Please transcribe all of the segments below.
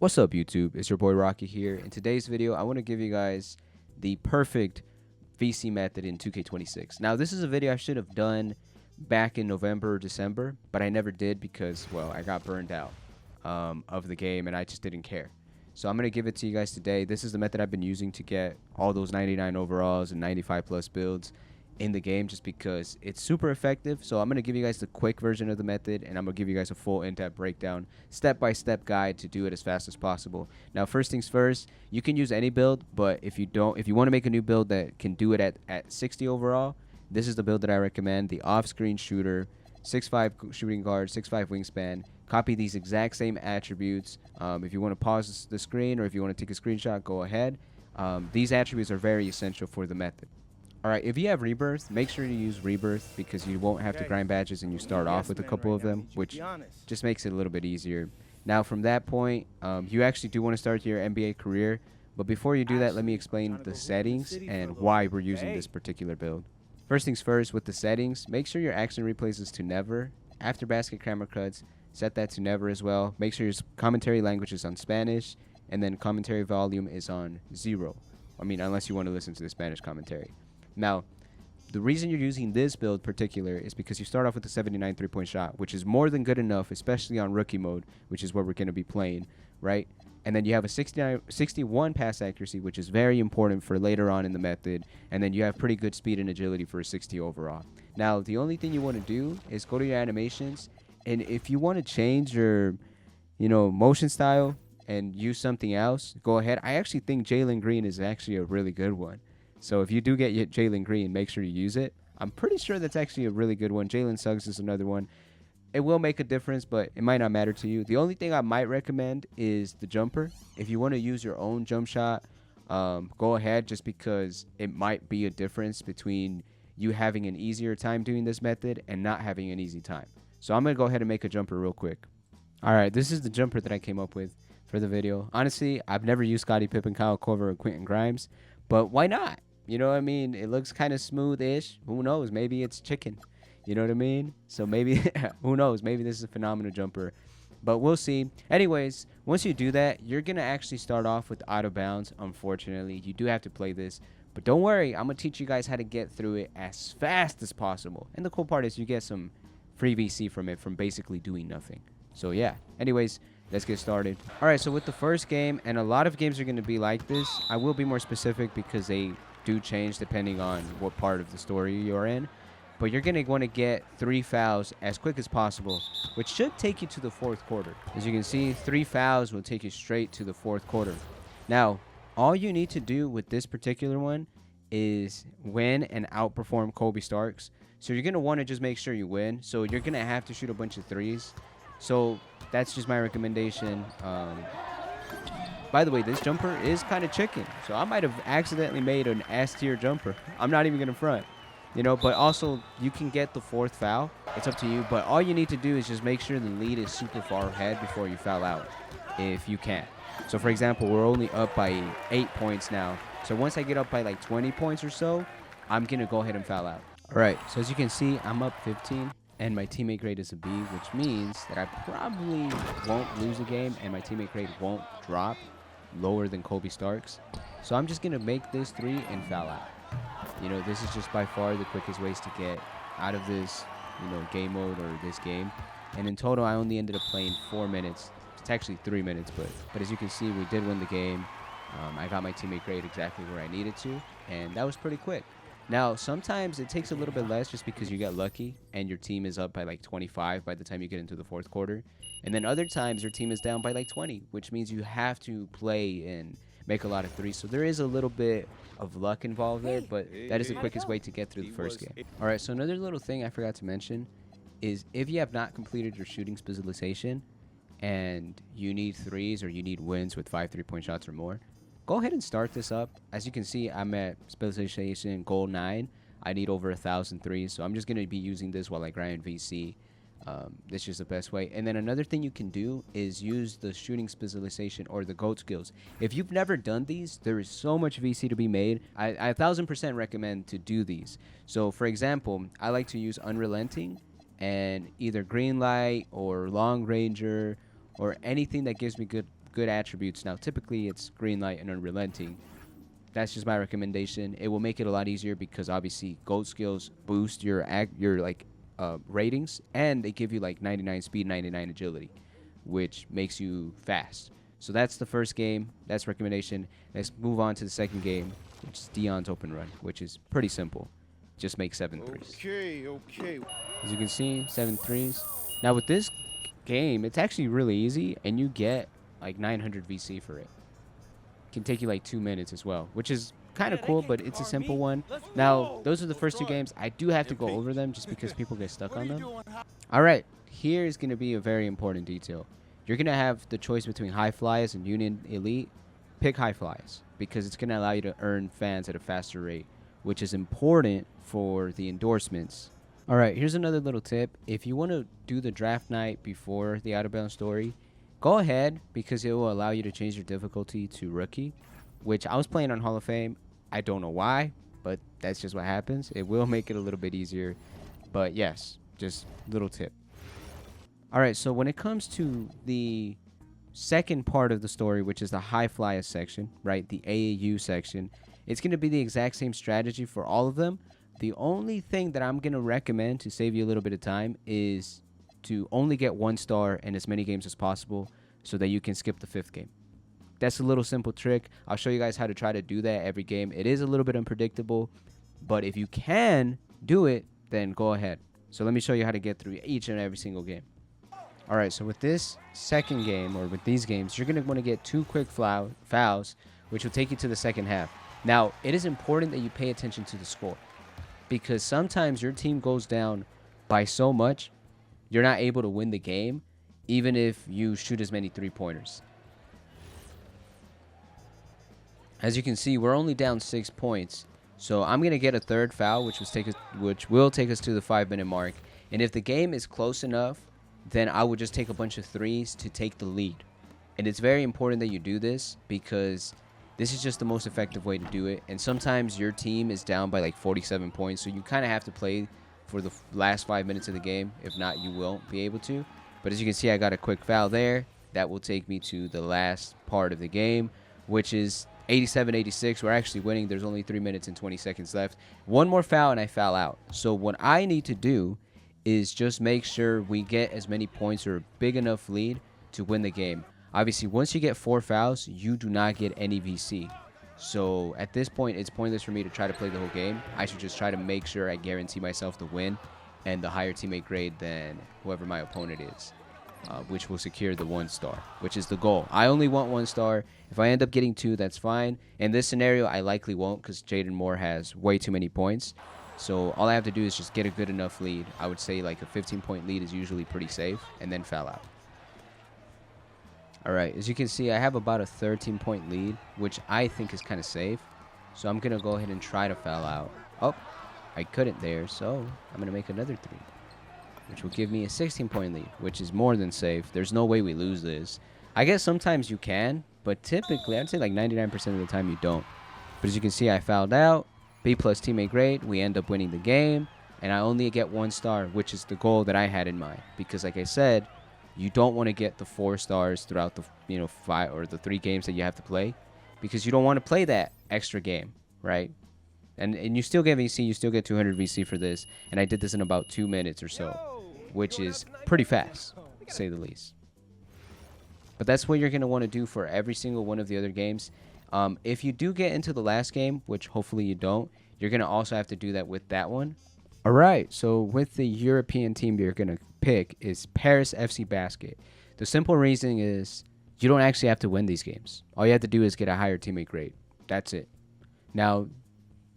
What's up, YouTube? It's your boy Rocky here. In today's video, I want to give you guys the perfect VC method in 2K26. Now, this is a video I should have done back in November or December, but I never did because, well, I got burned out of the game and I just didn't care. So I'm going to give it to you guys today. This is the method I've been using to get all those 99 overalls and 95 plus builds in the game just because it's super effective. So I'm going to give you guys the quick version of the method, and I'm going to give you guys a full in-depth breakdown, step-by-step guide to do it as fast as possible. Now, first things first, you can use any build, but if you want to make a new build that can do it at 60 overall, this is the build that I recommend. The off-screen shooter, 6'5 shooting guard, 6'5 wingspan. Copy these exact same attributes. If you want to pause the screen or if you want to take a screenshot, go ahead. These attributes are very essential for the method. Alright, if you have Rebirth, make sure you use Rebirth because you won't have to grind badges and you start off with a couple of them, which just makes it a little bit easier. Now, from that point, you actually do want to start your NBA career, but before you do that, let me explain the settings and why we're using this particular build. First things first, with the settings, make sure your action replays is to never. After basket camera cuts, set that to never as well. Make sure your commentary language is on Spanish, and then commentary volume is on 0. I mean, unless you want to listen to the Spanish commentary. Now, the reason you're using this build particular is because you start off with a 79 3-point shot, which is more than good enough, especially on rookie mode, which is what we're going to be playing, right? And then you have a 61 pass accuracy, which is very important for later on in the method. And then you have pretty good speed and agility for a 60 overall. Now, the only thing you want to do is go to your animations, and if you want to change your, motion style and use something else, go ahead. I actually think Jalen Green is actually a really good one. So if you do get Jalen Green, make sure you use it. I'm pretty sure that's actually a really good one. Jalen Suggs is another one. It will make a difference, but it might not matter to you. The only thing I might recommend is the jumper. If you want to use your own jump shot, go ahead, just because it might be a difference between you having an easier time doing this method and not having an easy time. So I'm going to go ahead and make a jumper real quick. All right, this is the jumper that I came up with for the video. Honestly, I've never used Scottie Pippen, Kyle Korver, or Quentin Grimes, but why not? You know what I mean? It looks kind of smooth-ish. Who knows? Maybe it's chicken. You know what I mean? So maybe, who knows? Maybe this is a phenomenal jumper. But we'll see. Anyways, once you do that, you're going to actually start off with out of bounds, unfortunately. You do have to play this. But don't worry. I'm going to teach you guys how to get through it as fast as possible. And the cool part is you get some free VC from it from basically doing nothing. So yeah. Anyways, let's get started. All right, so with the first game, and a lot of games are going to be like this. I will be more specific because they do change depending on what part of the story you're in, but you're going to want to get 3 fouls as quick as possible, which should take you to the fourth quarter. As you can see, 3 fouls will take you straight to the fourth quarter. Now, all you need to do with this particular one is win and outperform Kobe Starks. So you're going to want to just make sure you win. So you're going to have to shoot a bunch of threes. So that's just my recommendation. By the way, this jumper is kind of chicken, so I might have accidentally made an S-tier jumper. I'm not even going to front, but also you can get the fourth foul. It's up to you, but all you need to do is just make sure the lead is super far ahead before you foul out, if you can. So, for example, we're only up by 8 points now. So once I get up by like 20 points or so, I'm going to go ahead and foul out. All right, so as you can see, I'm up 15. And my teammate grade is a B, which means that I probably won't lose a game and my teammate grade won't drop lower than Kobe Starks. So I'm just going to make this 3 and foul out. This is just by far the quickest ways to get out of this, game mode or this game. And in total, I only ended up playing 4 minutes. It's actually 3 minutes, but as you can see, we did win the game. I got my teammate grade exactly where I needed to, and that was pretty quick. Now, sometimes it takes a little bit less just because you get lucky and your team is up by like 25 by the time you get into the fourth quarter. And then other times your team is down by like 20, which means you have to play and make a lot of threes. So there is a little bit of luck involved there, but that is the quickest way to get through the first game. All right, so another little thing I forgot to mention is if you have not completed your shooting specialization and you need threes or you need wins with 5 3-point shots or more, go ahead and start this up. As you can see, I'm at Specialization Goal 9. I need over 1,000 threes, so I'm just going to be using this while I grind VC. This is the best way. And then another thing you can do is use the shooting specialization or the GOAT skills. If you've never done these, there is so much VC to be made. I 1,000% recommend to do these. So, for example, I like to use Unrelenting and either Green Light or Long Ranger or anything that gives me good good attributes. Now, typically it's green light and unrelenting. That's just my recommendation. It will make it a lot easier because obviously gold skills boost your ratings, and they give you like 99 speed, 99 agility, which makes you fast. So that's the first game. That's recommendation. Let's move on to the second game, which is Dion's open run, which is pretty simple. Just make 7 threes. Okay. As you can see, 7 threes. Now with this game, it's actually really easy, and you get like 900 VC for it. Can take you like 2 minutes as well, which is kind of cool, but it's a simple one. Now, those are the first 2 games. I do have to go over them just because people get stuck on them. All right, here is going to be a very important detail. You're going to have the choice between HighFlyas and Union Elite. Pick HighFlyas because it's going to allow you to earn fans at a faster rate, which is important for the endorsements. All right, here's another little tip. If you want to do the draft night before the Out of Bounds story, go ahead because it will allow you to change your difficulty to rookie, which I was playing on Hall of Fame. I don't know why, but that's just what happens. It will make it a little bit easier, but yes, just little tip. All right, so when it comes to the second part of the story, which is the HighFlyas section, right, the AAU section, it's going to be the exact same strategy for all of them. The only thing that I'm going to recommend to save you a little bit of time is to only get 1 star in as many games as possible so that you can skip the 5th game. That's a little simple trick. I'll show you guys how to try to do that every game. It is a little bit unpredictable, but if you can do it, then go ahead. So let me show you how to get through each and every single game. All right, so with this second game, or with these games, you're going to want to get 2 quick fouls, which will take you to the second half. Now, it is important that you pay attention to the score because sometimes your team goes down by so much, you're not able to win the game, even if you shoot as many 3-pointers. As you can see, we're only down 6 points. So I'm going to get a 3rd foul, which will take us to the 5-minute mark. And if the game is close enough, then I would just take a bunch of threes to take the lead. And it's very important that you do this because this is just the most effective way to do it. And sometimes your team is down by like 47 points, so you kind of have to play for the last 5 minutes of the game. If not, you won't be able to. But as you can see, I got a quick foul there. That will take me to the last part of the game, which is 87-86. We're actually winning. There's only 3 minutes and 20 seconds left. 1 more foul and I foul out. So what I need to do is just make sure we get as many points or a big enough lead to win the game. Obviously, once you get 4 fouls, you do not get any VC. So at this point, it's pointless for me to try to play the whole game. I should just try to make sure I guarantee myself the win and the higher teammate grade than whoever my opponent is, which will secure the 1 star, which is the goal. I only want 1 star. If I end up getting 2, that's fine. In this scenario, I likely won't because Jaden Moore has way too many points. So all I have to do is just get a good enough lead. I would say like a 15-point lead is usually pretty safe, and then foul out. All right, as you can see, I have about a 13-point lead, which I think is kind of safe. So I'm going to go ahead and try to foul out. Oh, I couldn't there, so I'm going to make another 3, which will give me a 16-point lead, which is more than safe. There's no way we lose this. I guess sometimes you can, but typically, I'd say like 99% of the time you don't. But as you can see, I fouled out. B+ teammate grade. We end up winning the game, and I only get 1 star, which is the goal that I had in mind. Because like I said, you don't want to get the 4 stars throughout the 5 or the 3 games that you have to play, because you don't want to play that extra game, right? And you still get VC, you still get 200 VC for this, and I did this in about 2 minutes or so, which is pretty fast, to say the least. But that's what you're going to want to do for every single one of the other games. If you do get into the last game, which hopefully you don't, you're going to also have to do that with that one. All right, so with the European team you're going to pick is Paris FC Basket. The simple reason is you don't actually have to win these games. All you have to do is get a higher teammate grade. That's it. Now,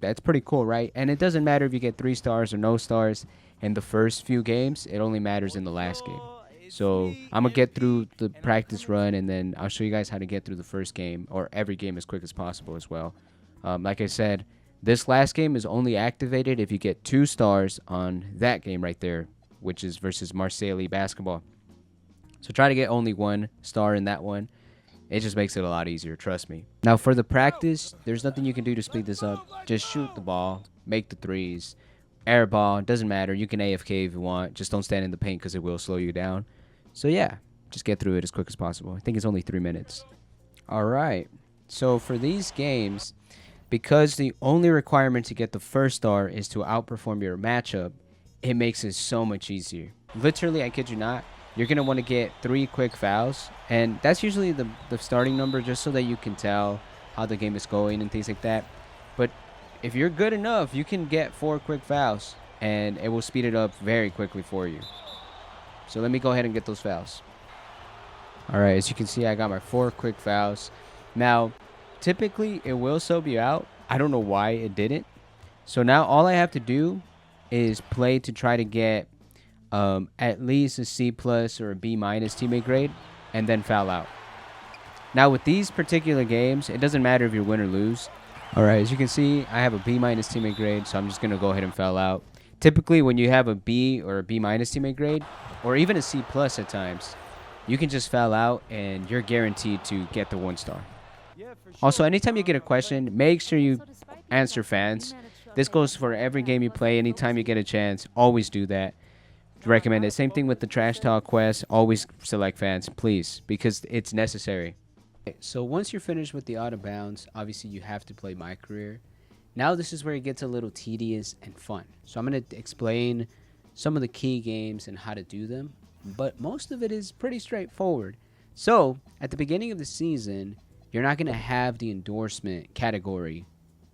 that's pretty cool, right? And it doesn't matter if you get 3 stars or no stars in the first few games. It only matters in the last game. So I'm going to get through the practice run, and then I'll show you guys how to get through the first game or every game as quick as possible as well. Like I said, this last game is only activated if you get 2 stars on that game right there, which is versus Marseille basketball. So try to get only 1 star in that one. It just makes it a lot easier, trust me. Now for the practice, there's nothing you can do to speed this up. Just shoot the ball, make the threes, air ball, doesn't matter. You can AFK if you want. Just don't stand in the paint because it will slow you down. So yeah, just get through it as quick as possible. I think it's only 3 minutes. All right. So for these games, because the only requirement to get the first star is to outperform your matchup, it makes it so much easier. Literally, I kid you not, you're going to want to get 3 quick fouls, and that's usually the starting number just so that you can tell how the game is going and things like that. But if you're good enough, you can get 4 quick fouls, and it will speed it up very quickly for you. So let me go ahead and get those fouls. All right, as you can see, I got my 4 quick fouls. Now, typically, it will sub you out. I don't know why it didn't. So now all I have to do is play to try to get at least a C+ or a B- teammate grade, and then foul out. Now, with these particular games, it doesn't matter if you win or lose. All right, as you can see, I have a B- teammate grade, so I'm just going to go ahead and foul out. Typically, when you have a B or a B- teammate grade, or even a C+ at times, you can just foul out, and you're guaranteed to get the 1 star. Also, anytime you get a question, make sure you answer fans. This goes for every game you play. Anytime you get a chance, always do that. Recommend it. Same thing with the trash talk quest. Always select fans, please, because it's necessary. Okay, so once you're finished with the out of bounds, obviously you have to play my career. Now this is where it gets a little tedious and fun. So I'm going to explain some of the key games and how to do them, but most of it is pretty straightforward. So at the beginning of the season, you're not going to have the endorsement category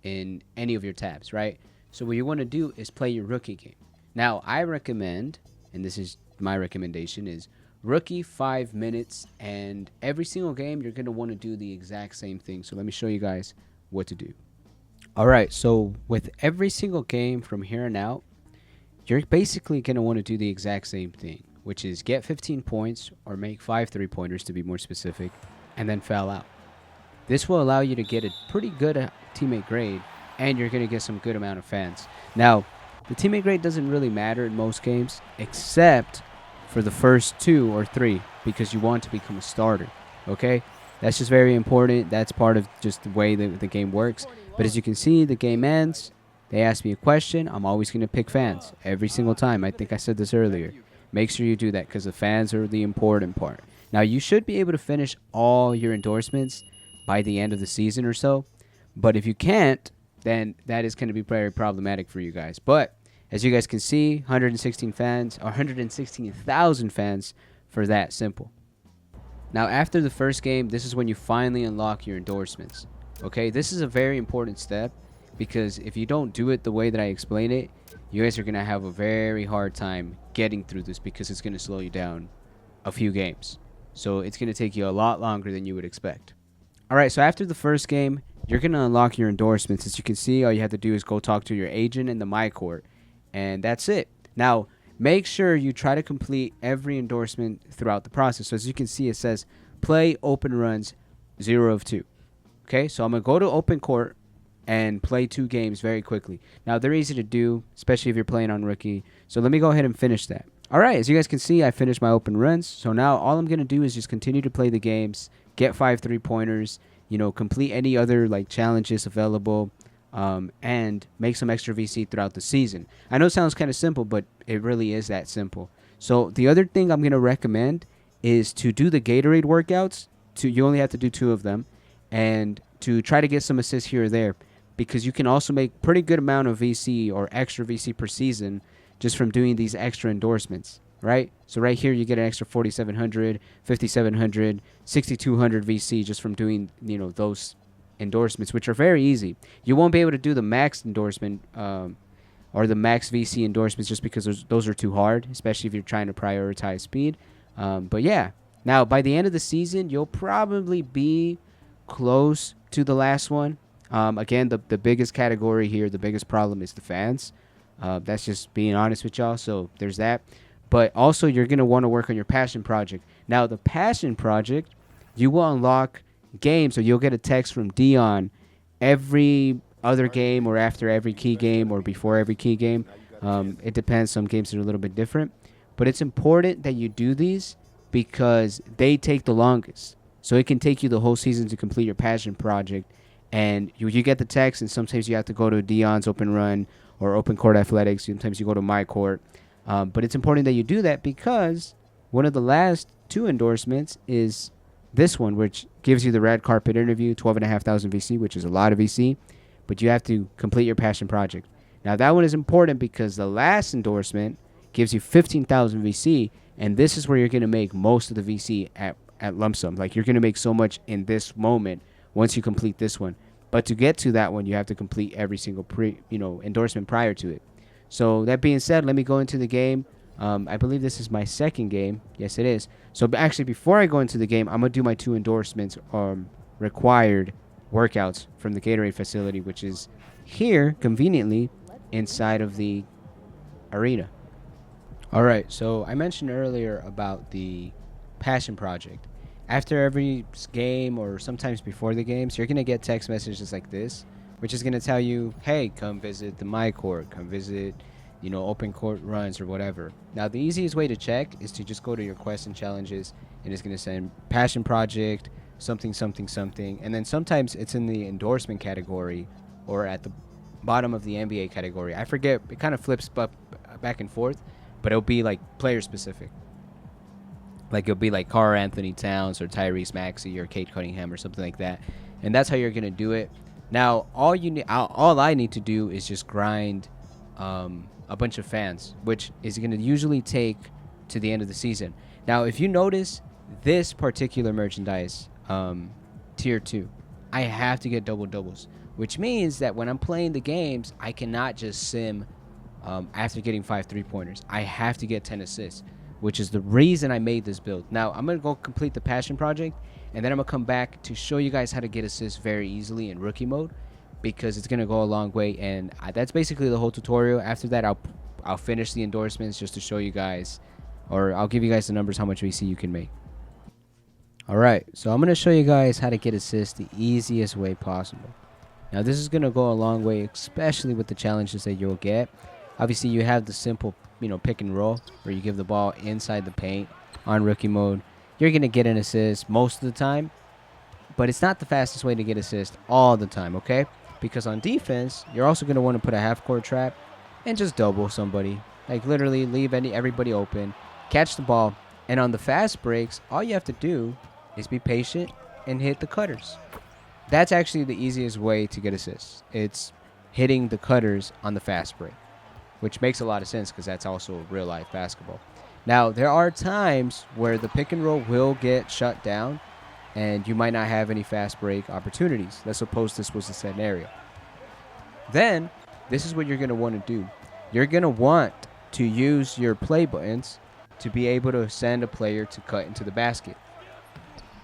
in any of your tabs, right? So what you want to do is play your rookie game. Now, I recommend, and this is my recommendation, is rookie 5 minutes, and every single game you're going to want to do the exact same thing. So let me show you guys what to do. All right, so with every single game from here on out, you're basically going to want to do the exact same thing, which is get 15 points or make 5 3-pointers to be more specific, and then foul out. This will allow you to get a pretty good teammate grade, and you're going to get some good amount of fans. Now, the teammate grade doesn't really matter in most games, except for the first 2 or 3, because you want to become a starter, okay? That's just very important. That's part of just the way the game works. But as you can see, the game ends. They ask me a question. I'm always going to pick fans every single time. I think I said this earlier. Make sure you do that because the fans are the important part. Now, you should be able to finish all your endorsements by the end of the season or so. But if you can't, then that is going to be very problematic for you guys. But as you guys can see, 116 fans, or 116,000 fans for that simple. Now, after the first game, this is when you finally unlock your endorsements. Okay, this is a very important step because if you don't do it the way that I explain it, you guys are going to have a very hard time getting through this because it's going to slow you down a few games. So it's going to take you a lot longer than you would expect. All right, so after the first game, you're going to unlock your endorsements. As you can see, all you have to do is go talk to your agent in the My Court, and that's it. Now, make sure you try to complete every endorsement throughout the process. So as you can see, it says play open runs 0 of 2. Okay, so I'm going to go to open court and play 2 games very quickly. Now, they're easy to do, especially if you're playing on rookie. So let me go ahead and finish that. All right, as you guys can see, I finished my open runs. So now all I'm going to do is just continue to play the games, get 5 3-pointers, complete any other like challenges available, and make some extra VC throughout the season. I know it sounds kind of simple, but it really is that simple. So the other thing I'm going to recommend is to do the Gatorade workouts. You only have to do 2 of them, and to try to get some assists here or there, because you can also make pretty good amount of VC or extra VC per season just from doing these extra endorsements, right? So right here you get an extra 4,700, 5,700, 6,200 VC just from doing, those endorsements, which are very easy. You won't be able to do the max endorsement or the max VC endorsements just because those are too hard, especially if you're trying to prioritize speed. But yeah, now by the end of the season, you'll probably be close to the last one. Again, the biggest category here, the biggest problem is the fans. That's just being honest with y'all. So there's that. But also, you're going to want to work on your passion project. Now, the passion project, you will unlock games, or you'll get a text from Dion every other game or after every key game or before every key game. It depends. Some games are a little bit different. But it's important that you do these because they take the longest. So it can take you the whole season to complete your passion project. And you get the text, and sometimes you have to go to Dion's Open Run or Open Court Athletics. Sometimes you go to My Court. But it's important that you do that because One of the last 2 endorsements is this one, which gives you the red carpet interview, 12,500 VC, which is a lot of VC, but you have to complete your passion project. Now, that one is important because the last endorsement gives you 15,000 VC, and this is where you're going to make most of the VC at lump sum. Like, you're going to make so much in this moment once you complete this one. But to get to that one, you have to complete every single endorsement prior to it. So that being said, let me go into the game. I believe this is my second game. Yes, it is. So actually, before I go into the game, I'm going to do my 2 endorsements required workouts from the Gatorade facility, which is here, conveniently, inside of the arena. All right, so I mentioned earlier about the passion project. After every game or sometimes before the games, you're going to get text messages like this, which is going to tell you, hey, come visit the My Court, come visit, open court runs or whatever. Now, the easiest way to check is to just go to your quests and challenges, and it's going to send passion project, something, something, something. And then sometimes it's in the endorsement category or at the bottom of the NBA category. I forget. It kind of flips back and forth, but it'll be like player specific. Like it'll be like Karl Anthony Towns or Tyrese Maxey or Kate Cunningham or something like that. And that's how you're going to do it. Now, all I need to do is just grind a bunch of fans, which is going to usually take to the end of the season. Now, if you notice this particular merchandise, tier 2, I have to get doubles, which means that when I'm playing the games, I cannot just sim after getting 5 3-pointers. I have to get 10 assists, which is the reason I made this build. Now, I'm going to go complete the passion project, and then I'm going to come back to show you guys how to get assists very easily in rookie mode, because it's going to go a long way, and that's basically the whole tutorial. After that, I'll finish the endorsements just to show you guys, or I'll give you guys the numbers how much VC you can make. All right, so I'm going to show you guys how to get assists the easiest way possible. Now, this is going to go a long way, especially with the challenges that you'll get. Obviously, you have the simple pick and roll, where you give the ball inside the paint on rookie mode. You're going to get an assist most of the time, but it's not the fastest way to get assist all the time, okay? Because on defense, you're also going to want to put a half-court trap and just double somebody. Like, literally leave everybody open, catch the ball, and on the fast breaks, all you have to do is be patient and hit the cutters. That's actually the easiest way to get assists. It's hitting the cutters on the fast break, which makes a lot of sense because that's also real-life basketball. Now, there are times where the pick and roll will get shut down, and you might not have any fast break opportunities. Let's suppose this was the scenario. Then, this is what you're going to want to do. You're going to want to use your play buttons to be able to send a player to cut into the basket.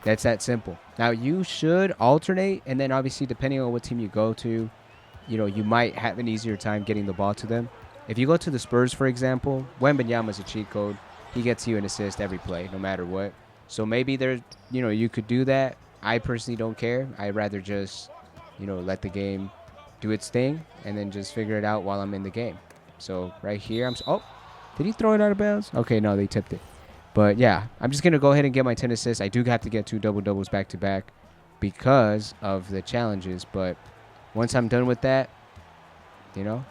That's that simple. Now, you should alternate, and then obviously, depending on what team you go to, you might have an easier time getting the ball to them. If you go to the Spurs, for example, Wembanyama's a cheat code. He gets you an assist every play, no matter what. So maybe you could do that. I personally don't care. I'd rather just, let the game do its thing and then just figure it out while I'm in the game. So right here, did he throw it out of bounds? Okay, no, they tipped it. But yeah, I'm just going to go ahead and get my 10 assists. I do have to get 2 double-doubles back-to-back because of the challenges. But once I'm done with that,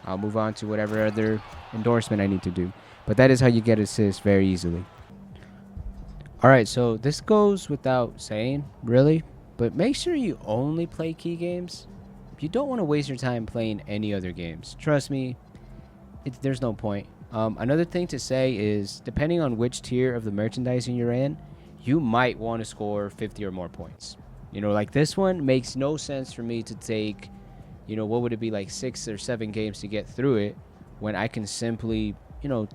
I'll move on to whatever other endorsement I need to do. But that is how you get assists very easily. All right, so this goes without saying, really, but make sure you only play key games. You don't want to waste your time playing any other games. Trust me, there's no point. Another thing to say is, depending on which tier of the merchandising you're in, you might want to score 50 or more points. Like this one makes no sense for me to take, what would it be, like 6 or 7 games to get through it, when I can simply,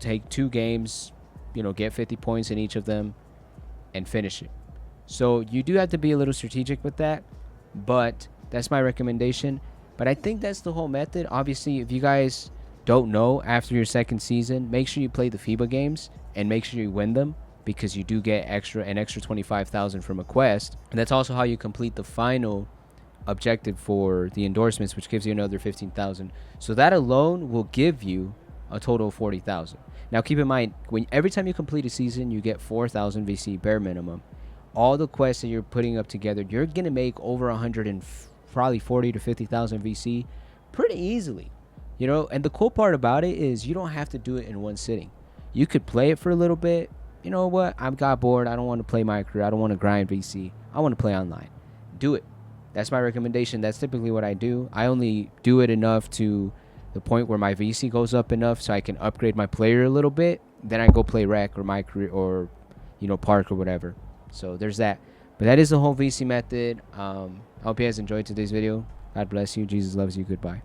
take 2 games, get 50 points in each of them, and finish it. So you do have to be a little strategic with that, but that's my recommendation. But I think that's the whole method. Obviously, if you guys don't know after your second season, make sure you play the FIBA games and make sure you win them, because you do get an extra 25,000 from a quest. And that's also how you complete the final objective for the endorsements, which gives you another 15,000. So that alone will give you a total of 40,000. Now, keep in mind, every time you complete a season, you get 4,000 VC bare minimum. All the quests that you're putting up together, you're going to make over 100 and probably 40 to 50,000 VC pretty easily. And the cool part about it is you don't have to do it in one sitting. You could play it for a little bit, you know what, I've got bored, I don't want to play my career, I don't want to grind VC, I want to play online. Do it. That's my recommendation. That's typically what I do. I only do it enough to the point where my VC goes up enough so I can upgrade my player a little bit. Then I go play rec or my career or, park or whatever. So there's that. But that is the whole VC method. I hope you guys enjoyed today's video. God bless you. Jesus loves you. Goodbye.